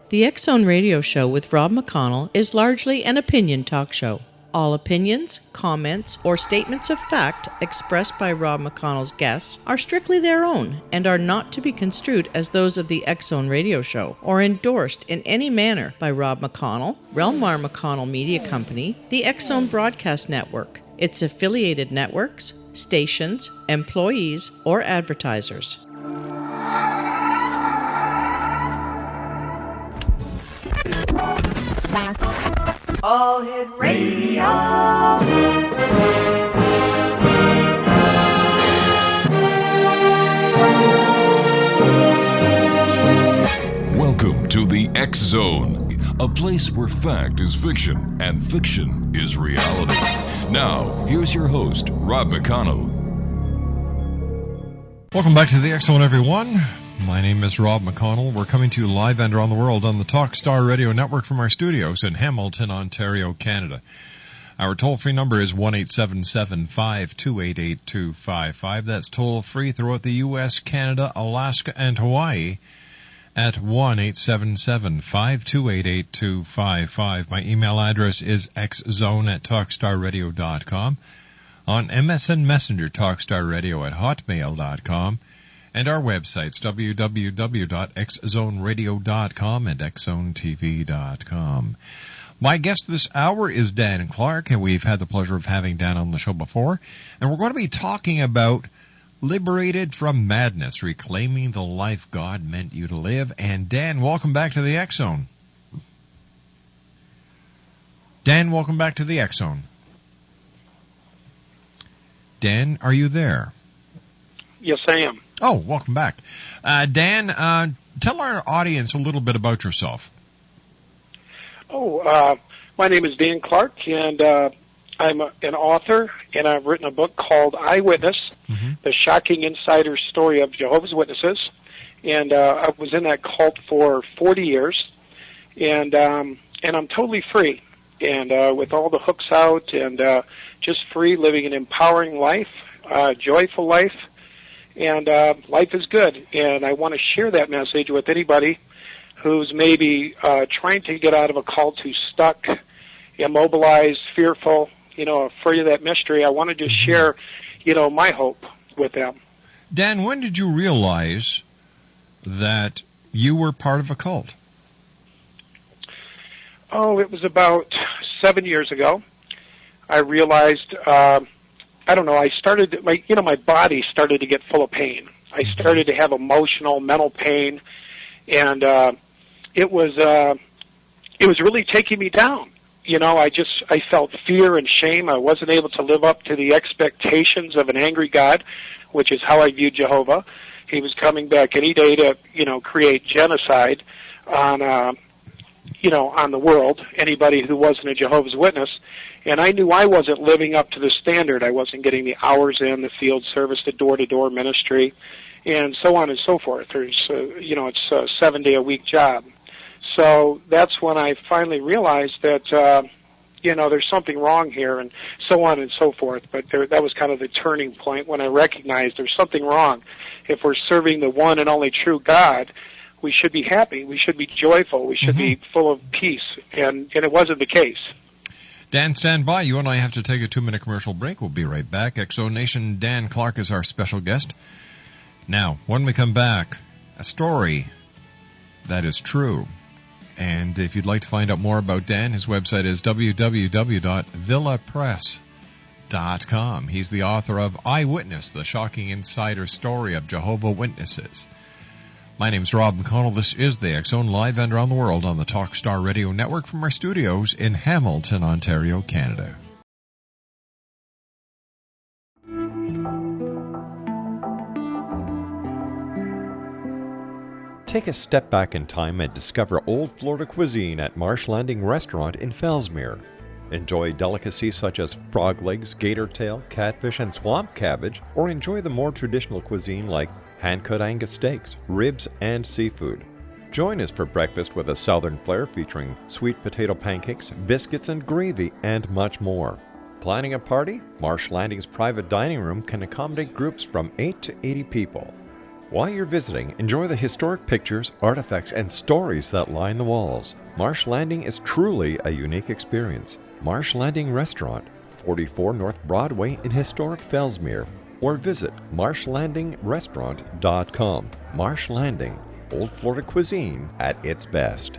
The X-Zone Radio Show with Rob McConnell is largely an opinion talk show. All opinions, comments, or statements of fact expressed by Rob McConnell's guests are strictly their own and are not to be construed as those of the X-Zone Radio Show or endorsed in any manner by Rob McConnell, Relmar McConnell Media Company, the X-Zone Broadcast Network, its affiliated networks, stations, employees, or advertisers. All Hit Radio. Welcome to the X-Zone, a place where fact is fiction and fiction is reality. Now, here's your host, Rob McConnell. Welcome back to the X-Zone, everyone. My name is Rob McConnell. We're coming to you live and around the world on the Talkstar Radio Network from our studios in Hamilton, Ontario, Canada. Our toll-free number is 1-877-528-8255. That's toll-free throughout the U.S., Canada, Alaska, and Hawaii at 1-877-528-8255. My email address is xzone@talkstarradio.com. On MSN Messenger, talkstarradio@hotmail.com. And our websites, www.xzoneradio.com and xzonetv.com. My guest this hour is Dan Clark, and we've had the pleasure of having Dan on the show before. And we're going to be talking about Liberated from Madness, Reclaiming the Life God Meant You to Live. And Dan, welcome back to the X-Zone. Dan, welcome back to the X-Zone. Dan, are you there? Yes, I am. Oh, welcome back. Dan, tell our audience a little bit about yourself. My name is Dan Clark, and I'm an author, and I've written a book called Eyewitness, The Shocking Insider Story of Jehovah's Witnesses. And I was in that cult for 40 years, and I'm totally free, and with all the hooks out, and just free, living an empowering life, joyful life. And life is good, and I want to share that message with anybody who's maybe trying to get out of a cult, who's stuck, immobilized, fearful, afraid of that mystery. I want to just share, my hope with them. Dan, when did you realize that you were part of a cult? Oh, it was about 7 years ago. I realized... I started, my body started to get full of pain. I started to have emotional, mental pain, and it was really taking me down. I felt fear and shame. I wasn't able to live up to the expectations of an angry God, which is how I viewed Jehovah. He was coming back any day to, create genocide on the world, anybody who wasn't a Jehovah's Witness. And I knew I wasn't living up to the standard. I wasn't getting the hours in, the field service, the door-to-door ministry, and so on and so forth. There's, it's a 7-day-a-week job. So that's when I finally realized that, there's something wrong here, and so on and so forth. But that was kind of the turning point when I recognized there's something wrong. If we're serving the one and only true God, we should be happy. We should be joyful. We should be full of peace. And it wasn't the case. Dan, stand by. You and I have to take a 2-minute commercial break. We'll be right back. X-Zone Nation, Dan Clark is our special guest. Now, when we come back, a story that is true. And if you'd like to find out more about Dan, his website is www.villapress.com. He's the author of Eyewitness, The Shocking Insider Story of Jehovah's Witnesses. My name's Rob McConnell. This is the X-Zone, live and around the world on the Talkstar Radio Network from our studios in Hamilton, Ontario, Canada. Take a step back in time and discover old Florida cuisine at Marsh Landing Restaurant in Fellsmere. Enjoy delicacies such as frog legs, gator tail, catfish, and swamp cabbage, or enjoy the more traditional cuisine like hand-cut Angus steaks, ribs, and seafood. Join us for breakfast with a southern flair featuring sweet potato pancakes, biscuits and gravy, and much more. Planning a party? Marsh Landing's private dining room can accommodate groups from 8 to 80 people. While you're visiting, enjoy the historic pictures, artifacts, and stories that line the walls. Marsh Landing is truly a unique experience. Marsh Landing Restaurant, 44 North Broadway in historic Fellsmere, or visit marshlandingrestaurant.com. Marsh Landing, Old Florida cuisine at its best.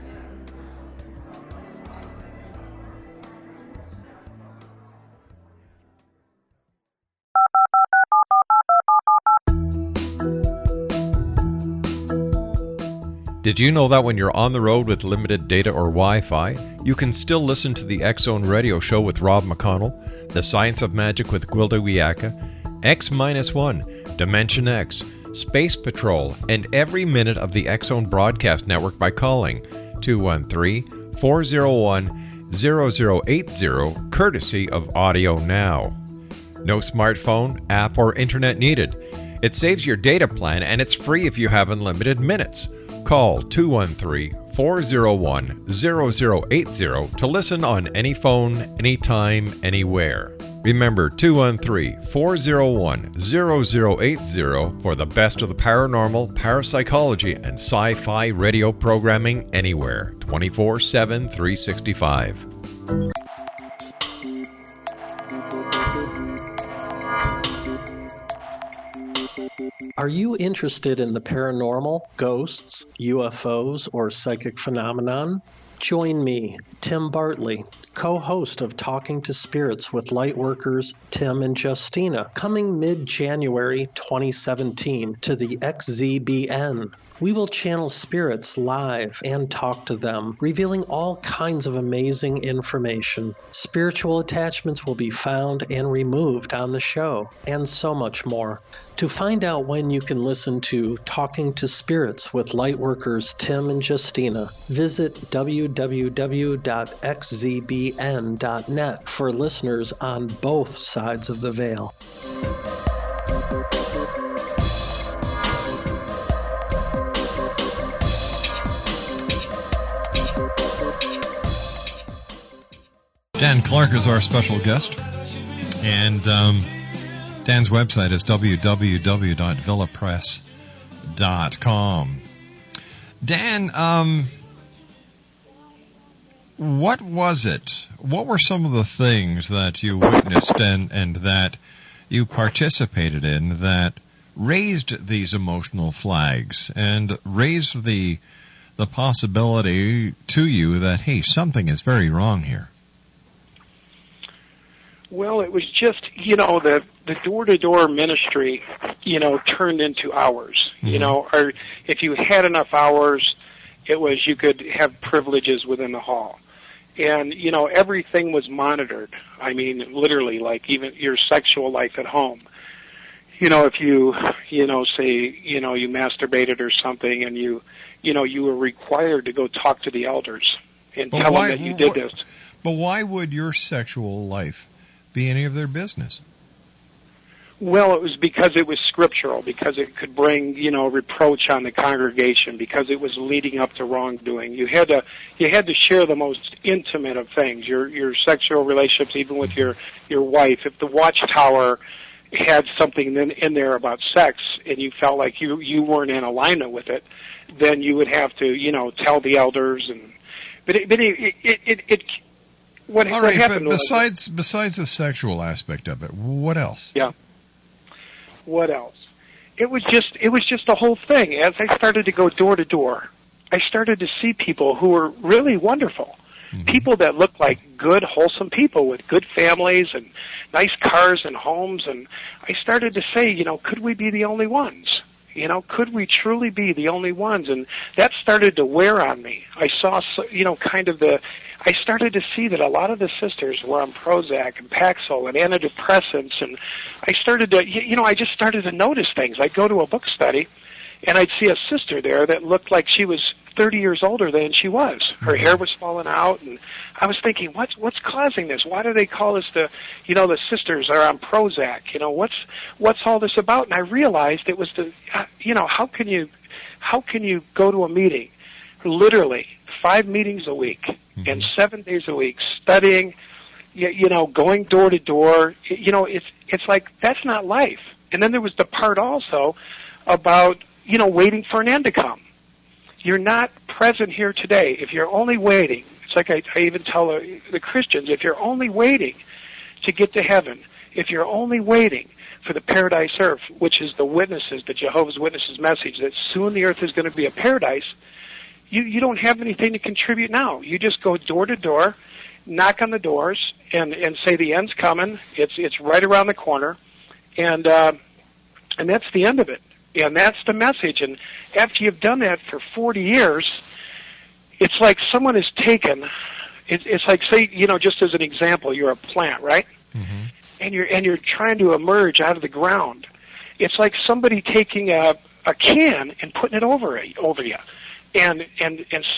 Did you know that when you're on the road with limited data or Wi-Fi, you can still listen to the X-Zone Radio Show with Rob McConnell, The Science of Magic with Gwilda Wiyaka, X-1, Dimension X, Space Patrol, and every minute of the X-Zone Broadcast Network by calling 213-401-0080, courtesy of Audio Now. No smartphone, app, or internet needed. It saves your data plan and it's free if you have unlimited minutes. Call 213-401-0080 to listen on any phone, anytime, anywhere. Remember 213-401-0080 for the best of the paranormal, parapsychology, and sci-fi radio programming anywhere, 24/7, 365. Are you interested in the paranormal, ghosts, UFOs, or psychic phenomenon? Join me, Tim Bartley, co-host of Talking to Spirits with Lightworkers Tim and Justina, coming mid-January 2017 to the XZBN. We will channel spirits live and talk to them, revealing all kinds of amazing information. Spiritual attachments will be found and removed on the show, and so much more. To find out when you can listen to Talking to Spirits with Lightworkers Tim and Justina, visit www.xzbn.net for listeners on both sides of the veil. Dan Clark is our special guest, and Dan's website is www.villapress.com. Dan, what was it? What were some of the things that you witnessed and that you participated in that raised these emotional flags and raised the possibility to you that, hey, something is very wrong here? Well, it was just, the door-to-door ministry, turned into hours, or if you had enough hours, it was you could have privileges within the hall. And, everything was monitored. I mean, literally, like even your sexual life at home. If you, say, you masturbated or something and you were required to go talk to the elders and tell them that you did this. But why would your sexual life be any of their business? Well, it was because it was scriptural, because it could bring, reproach on the congregation, because it was leading up to wrongdoing. You had to share the most intimate of things, your sexual relationships, even with your wife. If the watchtower had something in there about sex, and you felt like you weren't in alignment with it, then you would have to, tell the elders. What happened besides the sexual aspect of it, what else? Yeah. What else? It was just the whole thing. As I started to go door to door, I started to see people who were really wonderful. Mm-hmm. People that looked like good, wholesome people with good families and nice cars and homes. And I started to say, could we be the only ones? Could we truly be the only ones? And that started to wear on me. I saw, I started to see that a lot of the sisters were on Prozac and Paxil and antidepressants, and I started to, I just started to notice things. I'd go to a book study, and I'd see a sister there that looked like she was 30 years older than she was. Her hair was falling out, and I was thinking, what's causing this? Why do they call this the sisters are on Prozac? What's all this about? And I realized it was how can you go to a meeting, literally 5 meetings a week and 7 days a week, studying, going door to door. It's like that's not life. And then there was the part also about waiting for an end to come. You're not present here today. If you're only waiting, it's like I even tell the Christians, if you're only waiting to get to heaven, if you're only waiting for the paradise earth, which is the witnesses, the Jehovah's Witnesses message, that soon the earth is going to be a paradise, you don't have anything to contribute now. You just go door to door, knock on the doors, and say the end's coming. It's right around the corner, and that's the end of it. And that's the message. And after you've done that for 40 years, it's like someone has taken. It's like, say, just as an example, you're a plant, right? Mm-hmm. And you're trying to emerge out of the ground. It's like somebody taking a can and putting it over you, and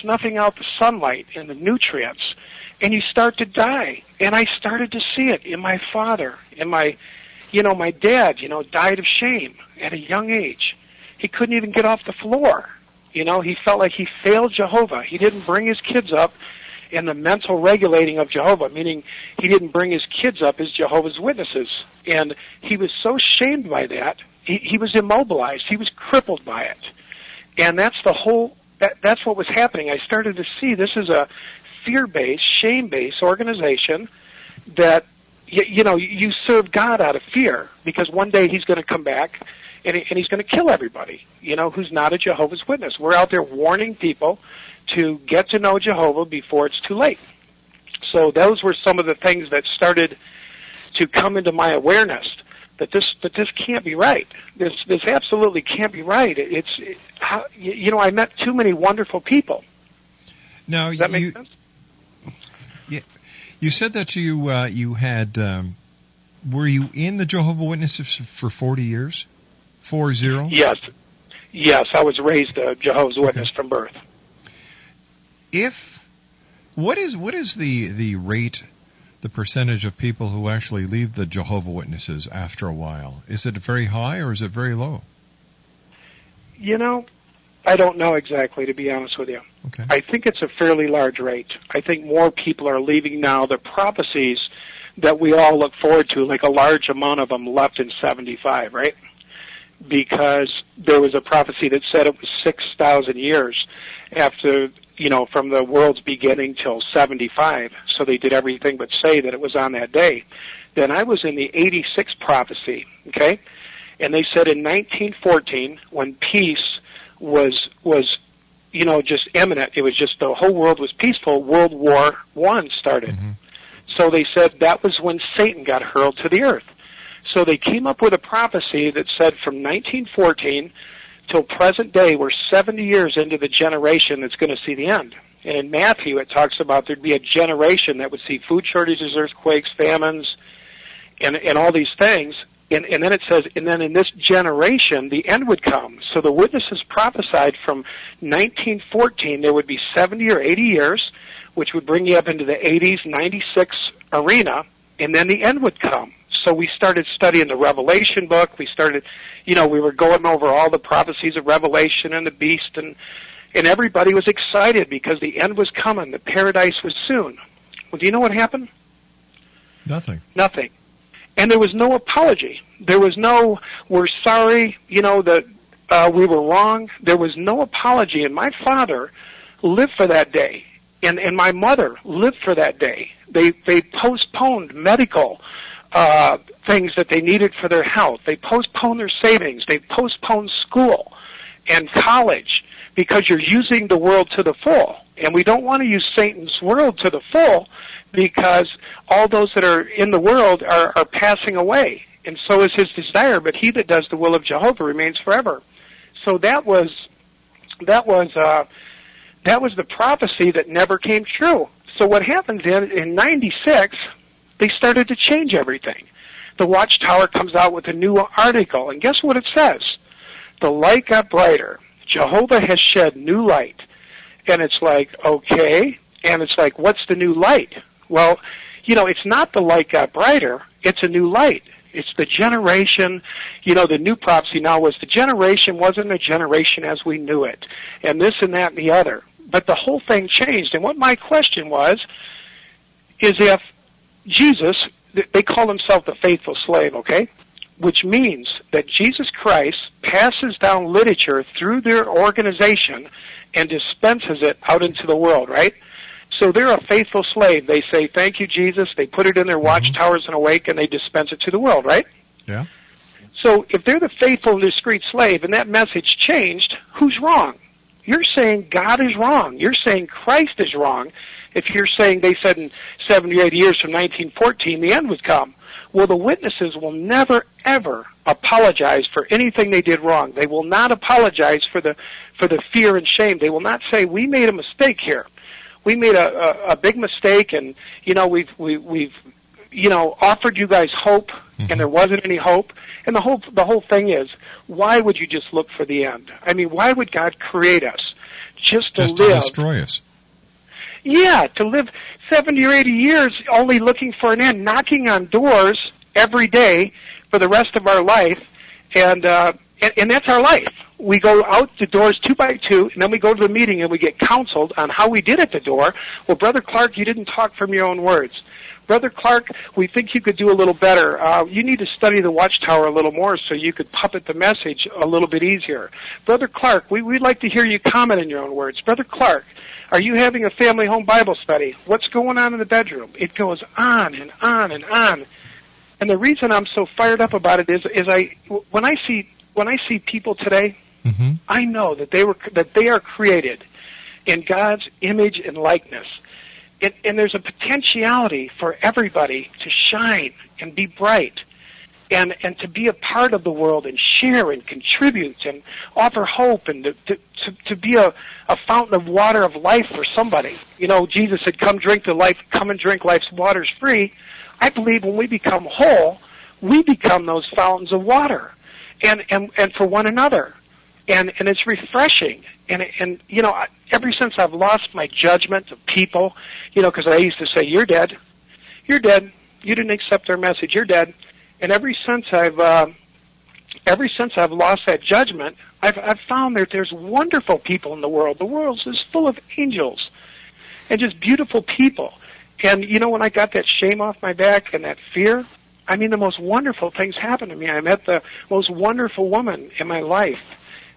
snuffing out the sunlight and the nutrients, and you start to die. And I started to see it in my father, in my dad, died of shame at a young age. He couldn't even get off the floor. He felt like he failed Jehovah. He didn't bring his kids up in the mental regulating of Jehovah, meaning he didn't bring his kids up as Jehovah's Witnesses. And he was so shamed by that, he was immobilized. He was crippled by it. And that's that's what was happening. I started to see this is a fear-based, shame-based organization that you serve God out of fear, because one day he's going to come back and he's going to kill everybody, who's not a Jehovah's Witness. We're out there warning people to get to know Jehovah before it's too late. So those were some of the things that started to come into my awareness, that this can't be right. This absolutely can't be right. I met too many wonderful people. Now, does that make sense? Yeah. You said that you had, were you in the Jehovah's Witnesses for 40 years? 40? Yes, I was raised a Jehovah's Witness from birth. What is the rate, the percentage of people who actually leave the Jehovah's Witnesses after a while? Is it very high or is it very low? I don't know exactly, to be honest with you. Okay. I think it's a fairly large rate. I think more people are leaving now. The prophecies that we all look forward to, like a large amount of them left in 75, right? Because there was a prophecy that said it was 6,000 years after, from the world's beginning till 75. So they did everything but say that it was on that day. Then I was in the 86 prophecy, okay? And they said in 1914, when peace was just imminent, it was just the whole world was peaceful, World War I started. Mm-hmm. So they said that was when Satan got hurled to the earth. So they came up with a prophecy that said from 1914 till present day, we're 70 years into the generation that's going to see the end. And in Matthew, it talks about there'd be a generation that would see food shortages, earthquakes, famines, and all these things. And then it says, and then in this generation, the end would come. So the witnesses prophesied from 1914 there would be 70 or 80 years, which would bring you up into the 80s, 96 arena, and then the end would come. So we started studying the Revelation book. We started, we were going over all the prophecies of Revelation and the beast, and everybody was excited because the end was coming. The paradise was soon. Well, do you know what happened? Nothing. And there was no apology. There was no, we're sorry, that we were wrong. There was no apology. And my father lived for that day. And my mother lived for that day. They postponed medical things that they needed for their health. They postponed their savings. They postponed school and college because you're using the world to the full. And we don't want to use Satan's world to the full because all those that are in the world are passing away. And so is his desire, but he that does the will of Jehovah remains forever. So that was the prophecy that never came true. So what happens in 96, they started to change everything. The Watchtower comes out with a new article, and guess what it says? The light got brighter. Jehovah has shed new light. And it's like, okay. And it's like, what's the new light? Well, it's not the light got brighter. It's a new light. It's the generation, the new prophecy now was the generation wasn't a generation as we knew it. And this and that and the other. But the whole thing changed. And what my question was, is if Jesus, they call himself the faithful slave, okay? Which means that Jesus Christ passes down literature through their organization and dispenses it out into the world, right? So they're a faithful slave. They say, thank you, Jesus. They put it in their watchtowers and awake, and they dispense it to the world, right? Yeah. So if they're the faithful and discreet slave and that message changed, who's wrong? You're saying God is wrong. You're saying Christ is wrong. If you're saying they said in 70 or 80 years from 1914 the end would come, well, the witnesses will never, ever apologize for anything they did wrong. They will not apologize for the fear and shame. They will not say, we made a mistake here. We made a big mistake, and we've offered you guys hope, and there wasn't any hope. And the whole thing is, why would you just look for the end? I mean, why would God create us just to destroy us? Yeah, to live 70 or 80 years only looking for an end, knocking on doors every day for the rest of our life, and that's our life. We go out the doors 2 by 2, and then we go to the meeting and we get counseled on how we did at the door. Well, Brother Clark, you didn't talk from your own words. Brother Clark, we think you could do a little better. You need to study the Watchtower a little more so you could puppet the message a little bit easier. Brother Clark, we'd like to hear you comment in your own words. Brother Clark, are you having a family home Bible study? What's going on in the bedroom? It goes on and on and on. And the reason I'm so fired up about it is when I see people today, I know that they are created in God's image and likeness. And there's a potentiality for everybody to shine and be bright and to be a part of the world and share and contribute and offer hope and to be a fountain of water of life for somebody. Jesus said, come and drink life's waters free. I believe when we become whole, we become those fountains of water and for one another. And it's refreshing. And ever since I've lost my judgment of people, because I used to say, you're dead. You didn't accept our message. You're dead. And ever since I've lost that judgment, I've found that there's wonderful people in the world. The world is full of angels and just beautiful people. And when I got that shame off my back and that fear, I mean, the most wonderful things happened to me. I met the most wonderful woman in my life.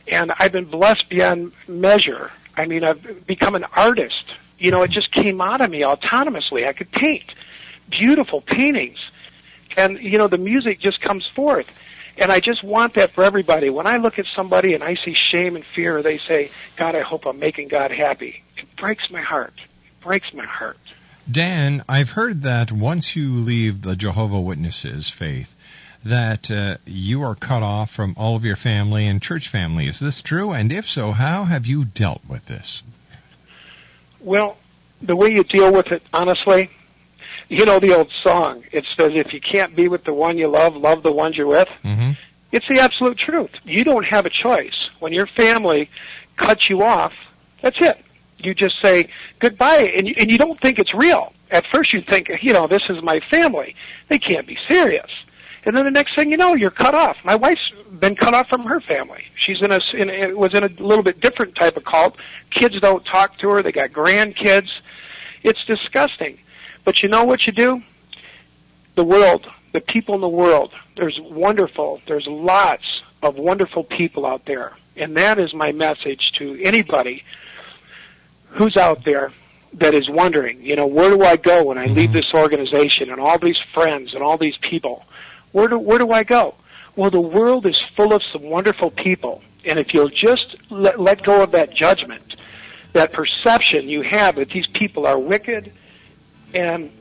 And I've been blessed beyond measure. I mean, I've become an artist. It just came out of me autonomously. I could paint beautiful paintings. And, the music just comes forth. And I just want that for everybody. When I look at somebody and I see shame and fear, they say, God, I hope I'm making God happy. It breaks my heart. It breaks my heart. Dan, I've heard that once you leave the Jehovah's Witnesses faith, that you are cut off from all of your family and church family. Is this true? And if so, how have you dealt with this? Well, the way you deal with it, honestly, the old song. It says, if you can't be with the one you love, love the ones you're with. Mm-hmm. It's the absolute truth. You don't have a choice. When your family cuts you off, that's it. You just say goodbye, and you don't think it's real. At first you think, this is my family. They can't be serious. And then the next thing you know, you're cut off. My wife's been cut off from her family. She's was in a little bit different type of cult. Kids don't talk to her. They got grandkids. It's disgusting. But you know what you do? The world, the people in the world, there's lots of wonderful people out there. And that is my message to anybody who's out there that is wondering, where do I go when I leave this organization and all these friends and all these people? Where do I go? Well, the world is full of some wonderful people, and if you'll just let go of that judgment, that perception you have that these people are wicked and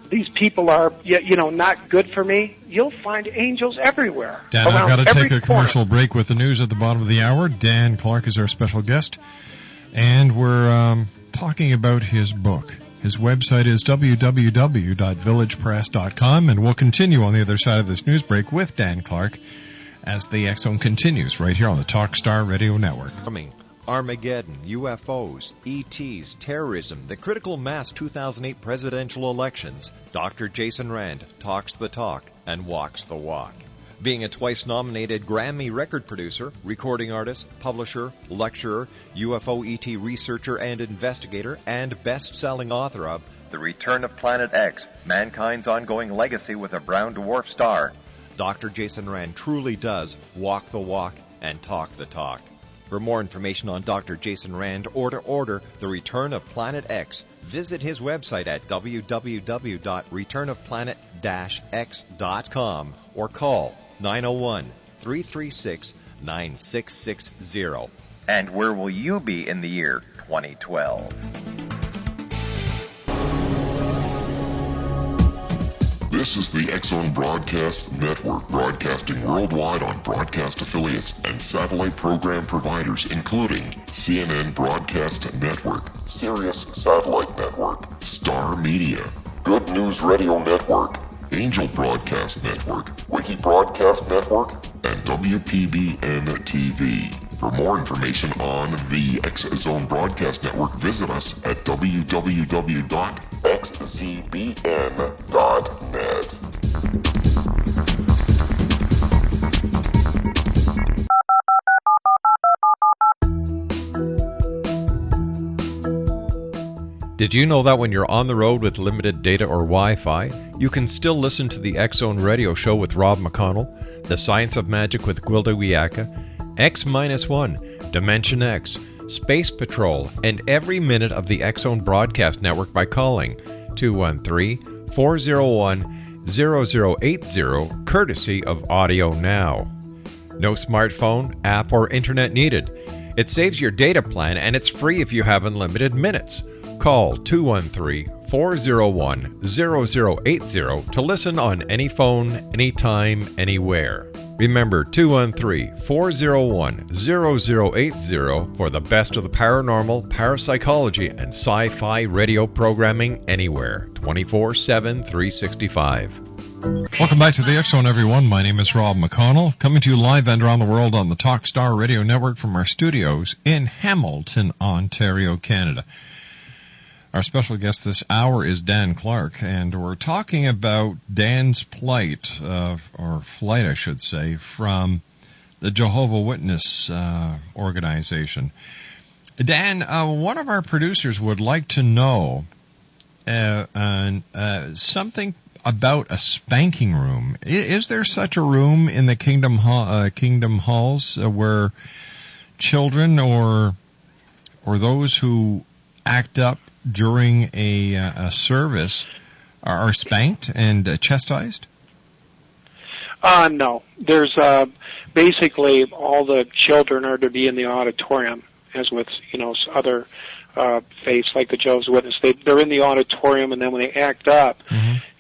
these people are, not good for me, you'll find angels everywhere. Dan, I've got to take a commercial break with the news at the bottom of the hour. Dan Clark is our special guest, and we're talking about his book. His website is www.villagepress.com, and we'll continue on the other side of this news break with Dan Clark as the X-Zone continues right here on the Talkstar Radio Network. Armageddon, UFOs, ETs, terrorism, the critical mass 2008 presidential elections. Dr. Jason Rand talks the talk and walks the walk. Being a twice-nominated Grammy record producer, recording artist, publisher, lecturer, UFO ET researcher and investigator, and best-selling author of The Return of Planet X, Mankind's Ongoing Legacy with a Brown Dwarf Star, Dr. Jason Rand truly does walk the walk and talk the talk. For more information on Dr. Jason Rand or to order The Return of Planet X, visit his website at www.returnofplanet-x.com or call 901-336-9660. And where will you be in the year 2012? This is the X-Zone Broadcast Network, broadcasting worldwide on broadcast affiliates and satellite program providers, including CNN Broadcast Network, Sirius Satellite Network, Star Media, Good News Radio Network, Angel Broadcast Network, Wiki Broadcast Network, and WPBN TV. For more information on the X-Zone Broadcast Network, visit us at www.xzbn.net. Did you know that when you're on the road with limited data or Wi-Fi, you can still listen to the X-Zone Radio Show with Rob McConnell, The Science of Magic with Gwilda Wiyaka, X-1, Dimension X, Space Patrol, and every minute of the X-Zone Broadcast Network by calling 213-401-0080, courtesy of Audio Now. No smartphone, app, or internet needed. It saves your data plan, and it's free if you have unlimited minutes. Call 213-401-0080 to listen on any phone, anytime, anywhere. Remember 213-401-0080 for the best of the paranormal, parapsychology, and sci-fi radio programming anywhere, 24/7, 365. Welcome back to the X-Zone, everyone. My name is Rob McConnell, coming to you live and around the world on the Talkstar Radio Network from our studios in Hamilton, Ontario, Canada. Our special guest this hour is Dan Clark, and we're talking about Dan's plight, or flight, I should say, from the Jehovah's Witness organization. Dan, one of our producers would like to know something about a spanking room. Is there such a room in the Kingdom Halls where children or those who act up during a service are spanked and chastised? No. There's basically all the children are to be in the auditorium, as with other faiths like the Jehovah's Witness. They're in the auditorium, and then when they act up,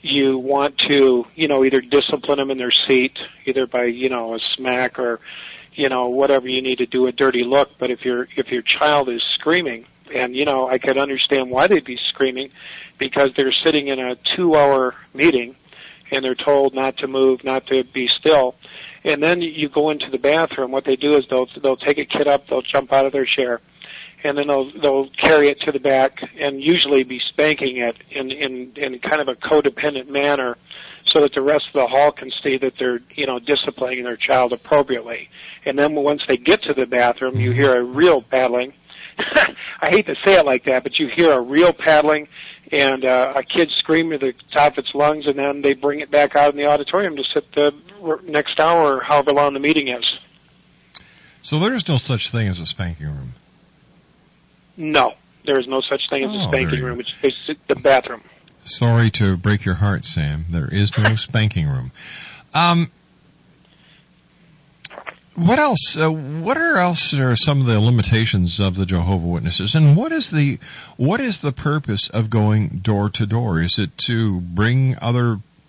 you want to either discipline them in their seat, either by a smack or whatever you need to do, a dirty look. But if your child is screaming, and I could understand why they'd be screaming, because they're sitting in a 2-hour meeting and they're told not to move, not to be still. And then you go into the bathroom. What they do is they'll take a kid up, they'll jump out of their chair, and then they'll carry it to the back and usually be spanking it in kind of a codependent manner, so that the rest of the hall can see that they're disciplining their child appropriately. And then once they get to the bathroom, you hear a real paddling. I hate to say it like that, but you hear a real paddling and a kid screaming at the top of its lungs, and then they bring it back out in the auditorium to sit the next hour or however long the meeting is. So there is no such thing as a spanking room? No, there is no such thing as a spanking room. It's the bathroom. Sorry to break your heart, Sam. There is no spanking room. What else? What are some of the limitations of the Jehovah's Witnesses, and what is the purpose of going door to door? Is it to bring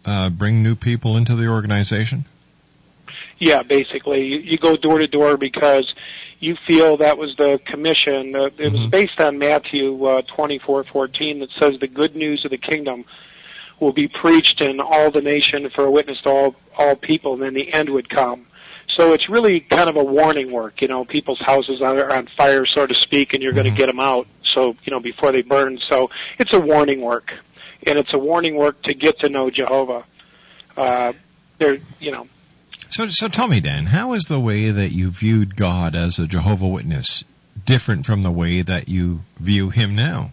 new people into the organization? Yeah, basically, you go door to door because you feel that was the commission. It was based on Matthew 24:14 that says the good news of the kingdom will be preached in all the nation for a witness to all people, and then the end would come. So it's really kind of a warning work. People's houses are on fire, so to speak, and you're going to get them out, so, before they burn. So it's a warning work, and it's a warning work to get to know Jehovah. So tell me, Dan, how is the way that you viewed God as a Jehovah's Witness different from the way that you view him now?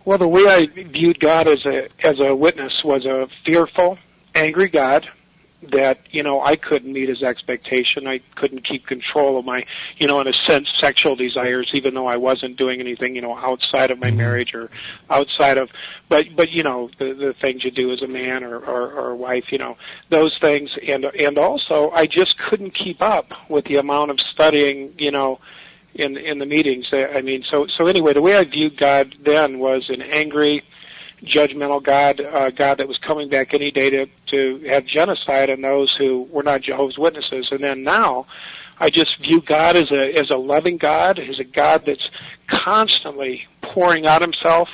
Well, the way I viewed God as a witness was a fearful, angry God that, I couldn't meet his expectation. I couldn't keep control of my, in a sense, sexual desires, even though I wasn't doing anything, outside of my marriage or outside of, but the things you do as a man or a wife, those things. And also, I just couldn't keep up with the amount of studying, in the meetings. So anyway, the way I viewed God then was an angry, judgmental God, God that was coming back any day to have genocide on those who were not Jehovah's Witnesses. And then now, I just view God as a loving God, as a God that's constantly pouring out Himself.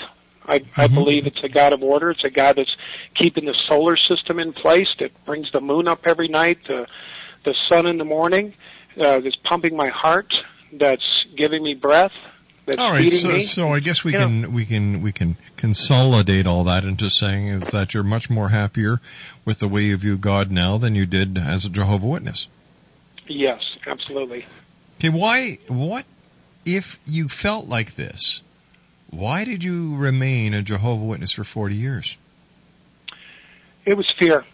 I believe it's a God of order. It's a God that's keeping the solar system in place, that brings the moon up every night, the sun in the morning, that's pumping my heart, that's giving me breath. All right, so I guess we can consolidate all that into saying is that you're much more happier with the way you view God now than you did as a Jehovah's Witness. Yes, absolutely. Okay, what if you felt like this? Why did you remain a Jehovah's Witness for 40 years? It was fear.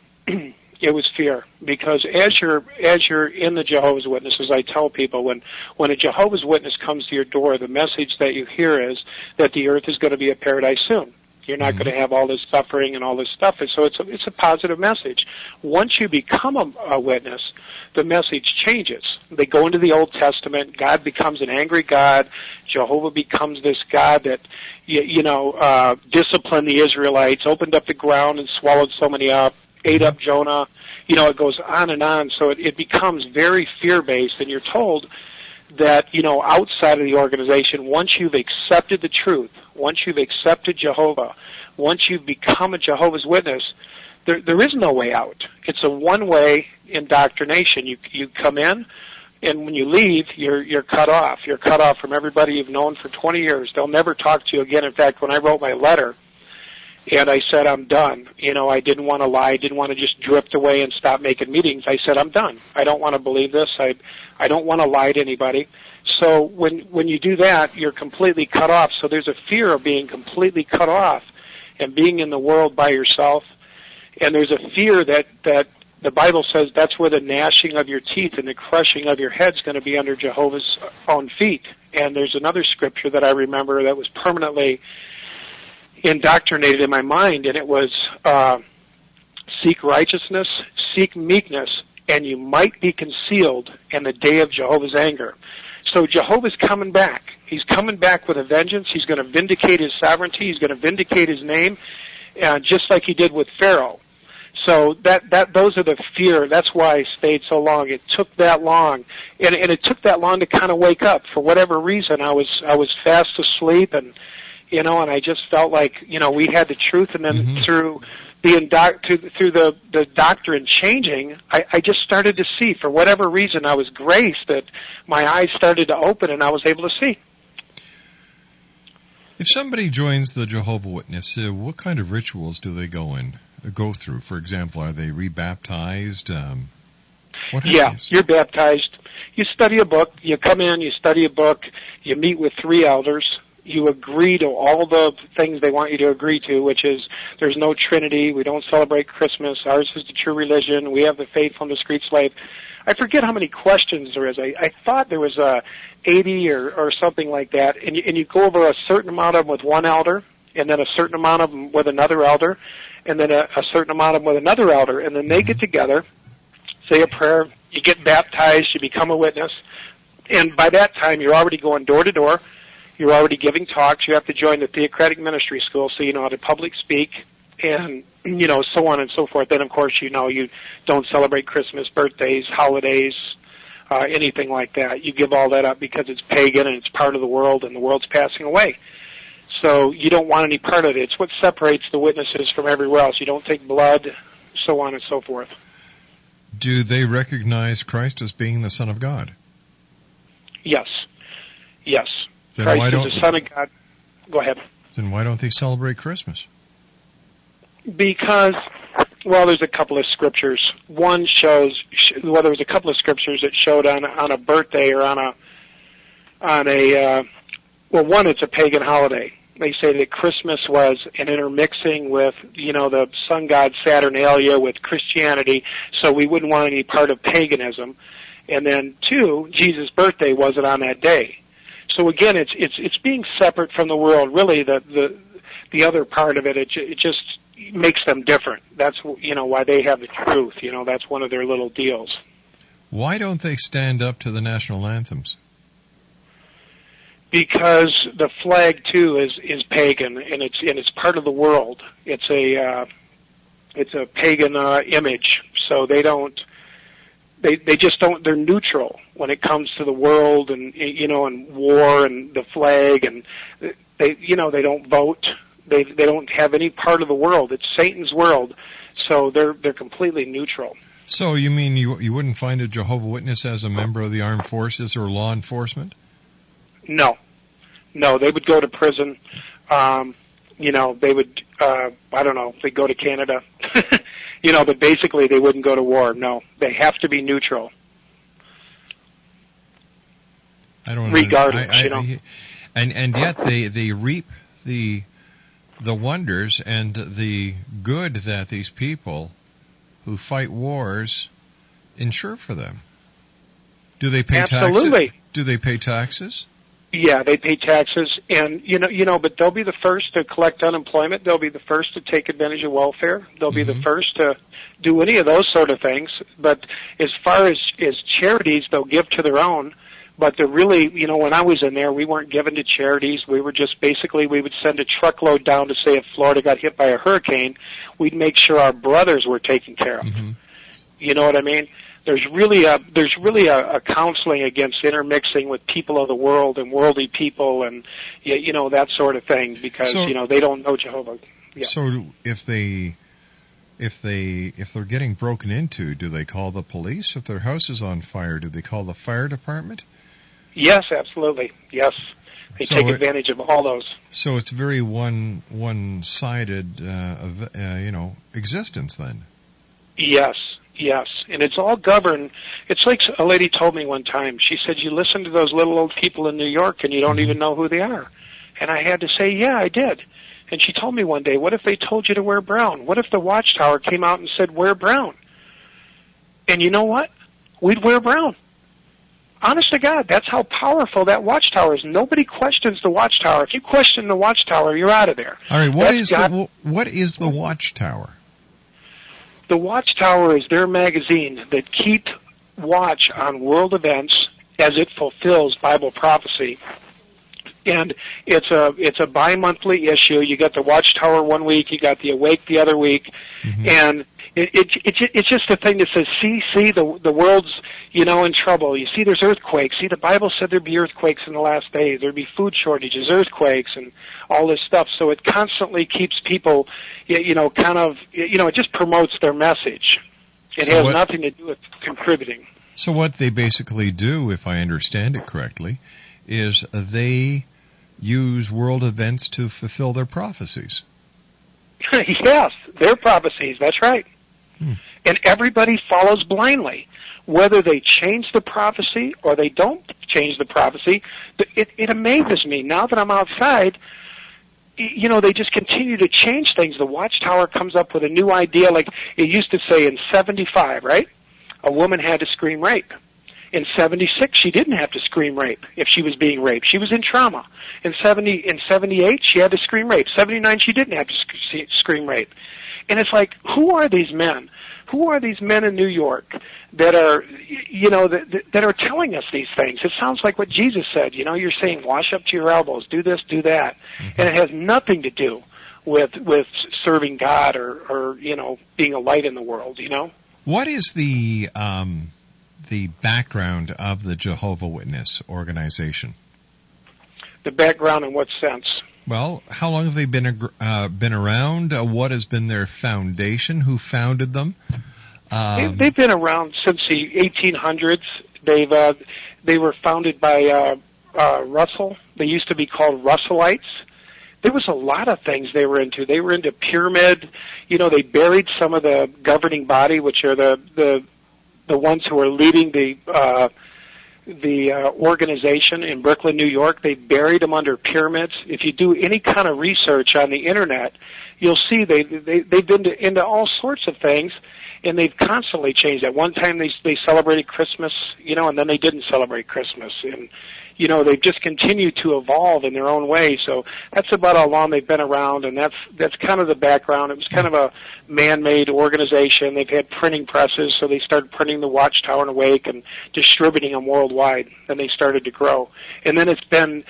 It was fear, because as you're in the Jehovah's Witnesses, I tell people when a Jehovah's Witness comes to your door, the message that you hear is that the earth is going to be a paradise soon. You're not going to have all this suffering and all this stuff, and so it's a positive message. Once you become a witness, the message changes. They go into the Old Testament. God becomes an angry God. Jehovah becomes this God that disciplined the Israelites, opened up the ground and swallowed so many up, ate up Jonah. It goes on and on. So it becomes very fear-based, and you're told that, outside of the organization, once you've accepted the truth, once you've accepted Jehovah, once you've become a Jehovah's Witness, there is no way out. It's a one-way indoctrination. You come in, and when you leave, you're cut off. You're cut off from everybody you've known for 20 years. They'll never talk to you again. In fact, when I wrote my letter, and I said, I'm done. I didn't want to lie. I didn't want to just drift away and stop making meetings. I said, I'm done. I don't want to believe this. I don't want to lie to anybody. So when you do that, you're completely cut off. So there's a fear of being completely cut off and being in the world by yourself. And there's a fear that the Bible says that's where the gnashing of your teeth and the crushing of your head's going to be under Jehovah's own feet. And there's another scripture that I remember that was permanently indoctrinated in my mind, and it was seek righteousness, seek meekness, and you might be concealed in the day of Jehovah's anger. So Jehovah's coming back. He's coming back with a vengeance. He's going to vindicate His sovereignty. He's going to vindicate His name, just like He did with Pharaoh. So those are the fear. That's why I stayed so long. It took that long, and it took that long to kind of wake up. For whatever reason, I was fast asleep, and and I just felt like we had the truth, and then through the doctrine changing, I just started to see. For whatever reason, I was graced that my eyes started to open, and I was able to see. If somebody joins the Jehovah's Witness, what kind of rituals do they go through? For example, are they rebaptized? You're baptized. You study a book. You come in, you study a book. You meet with 3 elders. You agree to all the things they want you to agree to, which is there's no Trinity. We don't celebrate Christmas. Ours is the true religion. We have the faithful and discreet slave. I forget how many questions there is. I thought there was 80 or something like that. And you go over a certain amount of them with one elder, and then a certain amount of them with another elder, and then a certain amount of them with another elder. And then they get together, say a prayer, you get baptized, you become a witness. And by that time, you're already going door to door. You're already giving talks. You have to join the Theocratic Ministry School so you know how to public speak, and so on and so forth. Then, of course, you don't celebrate Christmas, birthdays, holidays, anything like that. You give all that up because it's pagan and it's part of the world, and the world's passing away. So you don't want any part of it. It's what separates the witnesses from everywhere else. You don't take blood, so on and so forth. Do they recognize Christ as being the Son of God? Yes. Then Christ is the Son of God. Go ahead. Then why don't they celebrate Christmas? Because, there's a couple of scriptures. One shows, there was a couple of scriptures that showed on a birthday or one, it's a pagan holiday. They say that Christmas was an intermixing with, the sun god Saturnalia with Christianity, so we wouldn't want any part of paganism. And then 2, Jesus' birthday wasn't on that day. So again, it's being separate from the world. Really, the other part of it, it just makes them different. That's why they have the truth. That's one of their little deals. Why don't they stand up to the national anthems? Because the flag too is pagan, and it's part of the world. It's a pagan image. So they just don't. They're neutral when it comes to the world and and war and the flag, and they don't vote. They don't have any part of the world. It's Satan's world, so they're completely neutral. So you mean you wouldn't find a Jehovah's Witness as a member of the armed forces or law enforcement? No, they would go to prison. They would. I don't know. They'd go to Canada. But basically they wouldn't go to war. No, they have to be neutral. I don't. Regardless, And yet they reap the wonders and the good that these people who fight wars ensure for them. Do they pay Absolutely. taxes? Do they pay taxes? Yeah, they pay taxes, and but they'll be the first to collect unemployment. They'll be the first to take advantage of welfare. They'll be the first to do any of those sort of things. But as far as charities, they'll give to their own. But they're really, when I was in there, we weren't given to charities. We were just we would send a truckload down to say if Florida got hit by a hurricane, we'd make sure our brothers were taken care of. Mm-hmm. You know what I mean? There's really a counseling against intermixing with people of the world and worldly people and that sort of thing because they don't know Jehovah. Yeah. So if they're getting broken into, do they call the police? If their house is on fire, do they call the fire department? Yes, absolutely. Yes, they take advantage of all those. So it's very one-sided, existence then. Yes, and it's all governed. It's like a lady told me one time. She said, "You listen to those little old people in New York, and you don't even know who they are." And I had to say, "Yeah, I did." And she told me one day, "What if they told you to wear brown? What if the Watchtower came out and said wear brown?" And you know what? We'd wear brown. Honest to God, that's how powerful that Watchtower is. Nobody questions the Watchtower. If you question the Watchtower, you're out of there. All right, what is the Watchtower? The Watchtower is their magazine that keeps watch on world events as it fulfills Bible prophecy. And it's a bi-monthly issue. You got the Watchtower one week, you got the Awake the other week, and it's just a thing that says, see, the world's in trouble. You see, there's earthquakes. See, the Bible said there'd be earthquakes in the last days. There'd be food shortages, earthquakes, and all this stuff. So it constantly keeps people, it just promotes their message. It has nothing to do with contributing. So what they basically do, if I understand it correctly, is they use world events to fulfill their prophecies. Yes, their prophecies. That's right. And everybody follows blindly. Whether they change the prophecy or they don't change the prophecy, it amazes me. Now that I'm outside, they just continue to change things. The Watchtower comes up with a new idea, like it used to say in 75, right? A woman had to scream rape. In 76, she didn't have to scream rape if she was being raped. She was in trauma. In 78, she had to scream rape. 79, she didn't have to scream rape. And it's like, who are these men? Who are these men in New York that are, that are telling us these things? It sounds like what Jesus said. You're saying wash up to your elbows, do this, do that, and it has nothing to do with serving God or being a light in the world. What is the background of the Jehovah's Witness organization? The background in what sense? Well, how long have they been around? What has been their foundation? Who founded them? They've been around since the 1800s. They were founded by Russell. They used to be called Russellites. There was a lot of things they were into. They were into pyramid. They buried some of the governing body, which are the ones who are leading the organization in Brooklyn, New York. They buried them under pyramids. If you do any kind of research on the internet, you'll see they've been into all sorts of things, and they've constantly changed. At one time, they celebrated Christmas, and then they didn't celebrate Christmas, and they've just continued to evolve in their own way. So that's about how long they've been around, and that's kind of the background. It was kind of a man-made organization. They've had printing presses, so they started printing the Watchtower and Awake and distributing them worldwide. Then they started to grow, and then it's been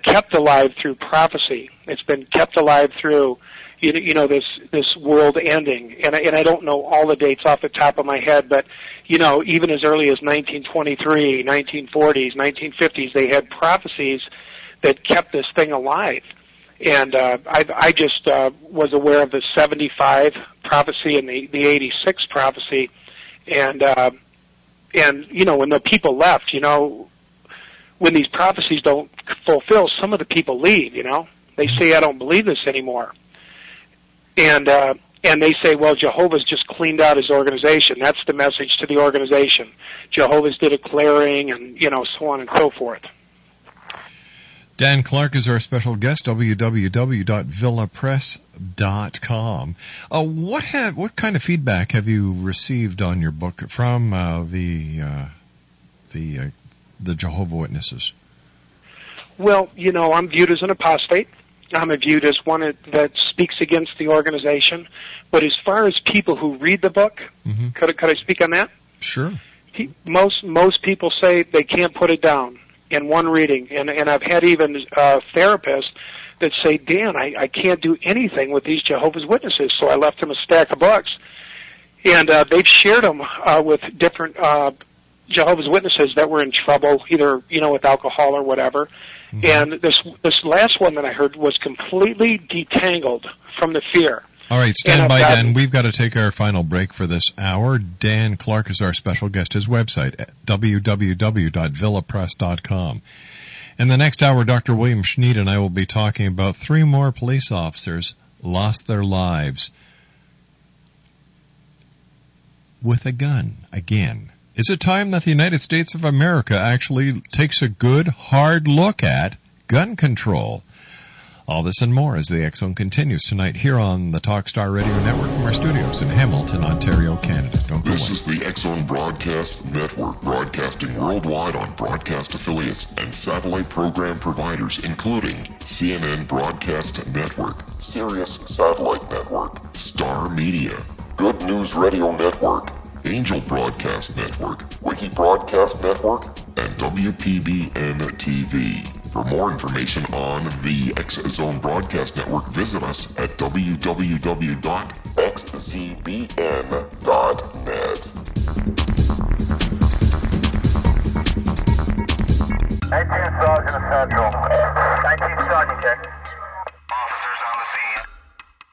kept alive through prophecy. It's been kept alive through this world ending, and I don't know all the dates off the top of my head, but even as early as 1923, 1940s, 1950s, they had prophecies that kept this thing alive. And I just was aware of the 75 prophecy and the 86 prophecy, and when the people left, when these prophecies don't fulfill, some of the people leave. They say, I don't believe this anymore. And they say, well, Jehovah's just cleaned out his organization. That's the message to the organization. Jehovah's did a clearing, and so on and so forth. Dan Clark is our special guest. www.villapress.com. What kind of feedback have you received on your book from the Jehovah Witnesses? Well, I'm viewed as an apostate. I'm viewed as one that speaks against the organization. But as far as people who read the book, could I speak on that? Sure. Most people say they can't put it down in one reading. And I've had even therapists that say, Dan, I can't do anything with these Jehovah's Witnesses. So I left them a stack of books. And they've shared them with different Jehovah's Witnesses that were in trouble, either, with alcohol or whatever. And this last one that I heard was completely detangled from the fear. All right, stand by, Dan. We've got to take our final break for this hour. Dan Clark is our special guest. His website, www.villapress.com. In the next hour, Dr. William Schneid and I will be talking about 3 more police officers lost their lives with a gun again. Is it time that the United States of America actually takes a good, hard look at gun control? All this and more as the X Zone continues tonight here on the Talkstar Radio Network from our studios in Hamilton, Ontario, Canada. Don't go away. This is the X Zone Broadcast Network, broadcasting worldwide on broadcast affiliates and satellite program providers, including CNN Broadcast Network, Sirius Satellite Network, Star Media, Good News Radio Network, Angel Broadcast Network, Wiki Broadcast Network, and WPBN TV. For more information on the X Zone Broadcast Network, visit us at www.xzbn.net. 19 Sergeant Central. 19 Sergeant check. Officers on the scene.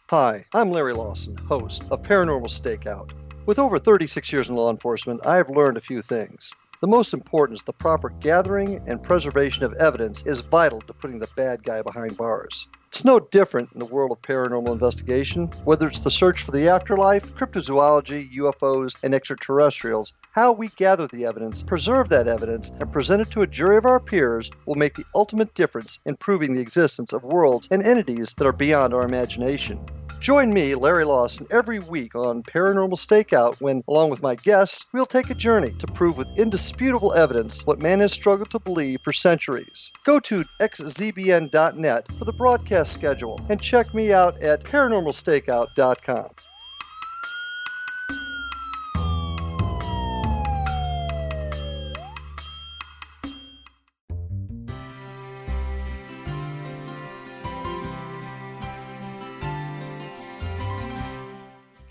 Hi, I'm Larry Lawson, host of Paranormal Stakeout. With over 36 years in law enforcement, I have learned a few things. The most important is the proper gathering and preservation of evidence is vital to putting the bad guy behind bars. It's no different in the world of paranormal investigation. Whether it's the search for the afterlife, cryptozoology, UFOs, and extraterrestrials, how we gather the evidence, preserve that evidence, and present it to a jury of our peers will make the ultimate difference in proving the existence of worlds and entities that are beyond our imagination. Join me, Larry Lawson, every week on Paranormal Stakeout when, along with my guests, we'll take a journey to prove with indisputable evidence what man has struggled to believe for centuries. Go to xzbn.net for the broadcast schedule and check me out at paranormalstakeout.com.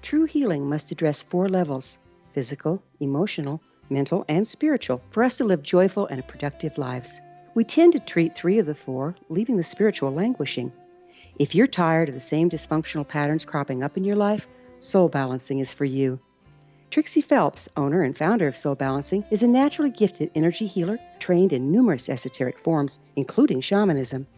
True healing must address 4 levels: physical, emotional, mental, and spiritual, for us to live joyful and productive lives. We tend to treat 3 of the 4, leaving the spiritual languishing. If you're tired of the same dysfunctional patterns cropping up in your life, soul balancing is for you. Trixie Phelps, owner and founder of Soul Balancing, is a naturally gifted energy healer trained in numerous esoteric forms, including shamanism.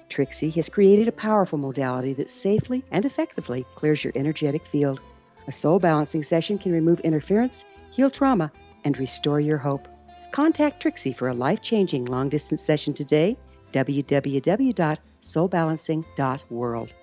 Trixie has created a powerful modality that safely and effectively clears your energetic field. A soul balancing session can remove interference, heal trauma, and restore your hope. Contact Trixie for a life-changing long-distance session today. www.soulbalancing.world.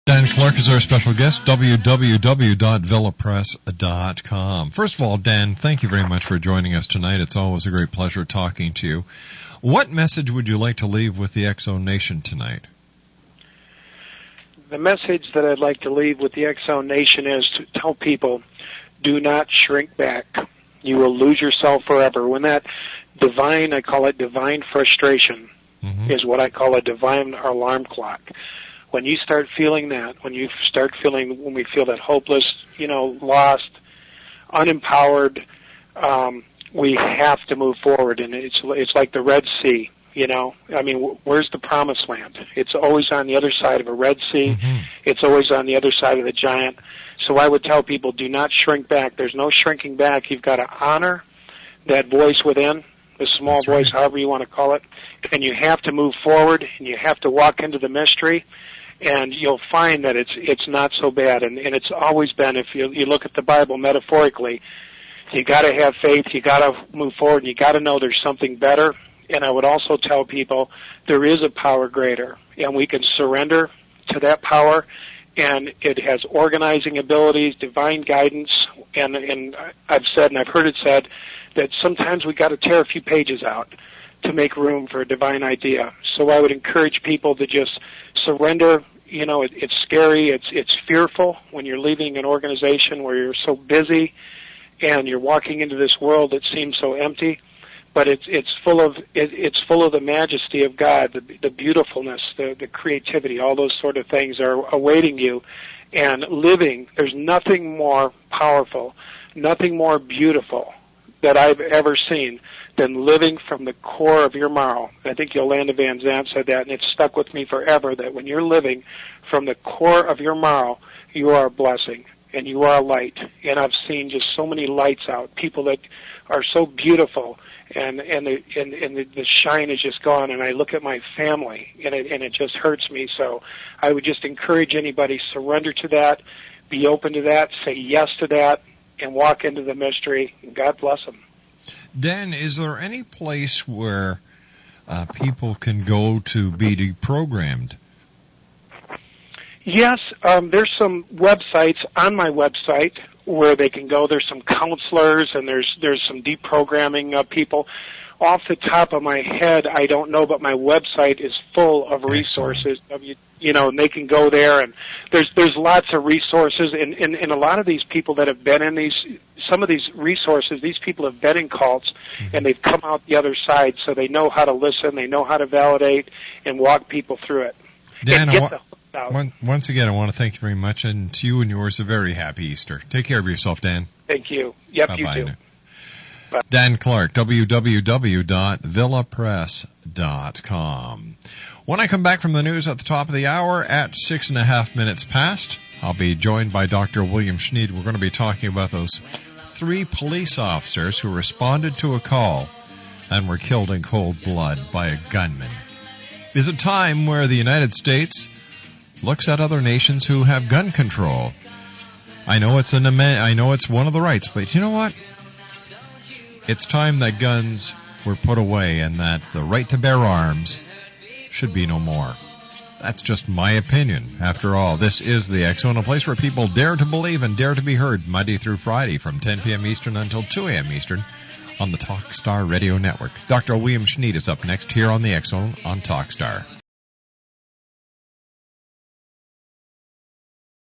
Dan Clark is our special guest, www.villapress.com. First of all, Dan, thank you very much for joining us tonight. It's always a great pleasure talking to you. What message would you like to leave with the X-Zone Nation tonight? The message that I'd like to leave with the X-Zone Nation is to tell people, do not shrink back. You will lose yourself forever. When that divine, I call it divine frustration, is what I call a divine alarm clock. When you start feeling that, when we feel that hopeless, lost, unempowered, we have to move forward. And it's like the Red Sea, where's the promised land? It's always on the other side of a Red Sea. It's always on the other side of the giant. So I would tell people, do not shrink back. There's no shrinking back. You've got to honor that voice within, the small voice, however you want to call it, and you have to move forward, and you have to walk into the mystery. And you'll find that it's not so bad, and it's always been. If you look at the Bible metaphorically, you got to have faith, you got to move forward, and you got to know there's something better. And I would also tell people there is a power greater, and we can surrender to that power, and it has organizing abilities, divine guidance, and I've said and I've heard it said that sometimes we got to tear a few pages out to make room for a divine idea. So I would encourage people to just surrender. It's scary, it's fearful when you're leaving an organization where you're so busy and you're walking into this world that seems so empty, but it's full of the majesty of God, the beautifulness, the creativity, all those sort of things are awaiting you. And living, there's nothing more powerful, nothing more beautiful that I've ever seen than living from the core of your marrow. I think Yolanda Van Zandt said that, and it's stuck with me forever, that when you're living from the core of your marrow, you are a blessing, and you are a light. And I've seen just so many lights out, people that are so beautiful, and the shine is just gone, and I look at my family, and it just hurts me. So I would just encourage anybody, surrender to that, be open to that, say yes to that, and walk into the mystery, and God bless them. Dan, is there any place where people can go to be deprogrammed? Yes, there's some websites on my website where they can go. There's some counselors and there's some deprogramming people. Off the top of my head, I don't know, but my website is full of resources. And they can go there, and there's lots of resources. And a lot of these people that have been in some of these resources, these people have been in cults, and they've come out the other side, so they know how to listen, they know how to validate, and walk people through it. Dan, once again, I want to thank you very much, and to you and yours a very happy Easter. Take care of yourself, Dan. Thank you. Yep, Bye-bye. You too. Bye. Dan Clark, www.villapress.com. When I come back from the news at the top of the hour at 6.5 minutes past, I'll be joined by Dr. William Schneid. We're going to be talking about those 3 police officers who responded to a call and were killed in cold blood by a gunman. Is a time where the United States looks at other nations who have gun control. I know it's one of the rights, but you know what? It's time that guns were put away and that the right to bear arms should be no more. That's just my opinion. After all, this is the X-Zone, a place where people dare to believe and dare to be heard Monday through Friday from 10 p.m. Eastern until 2 a.m. Eastern on the Talkstar Radio Network. Dr. William Schneid is up next here on the X-Zone on Talkstar.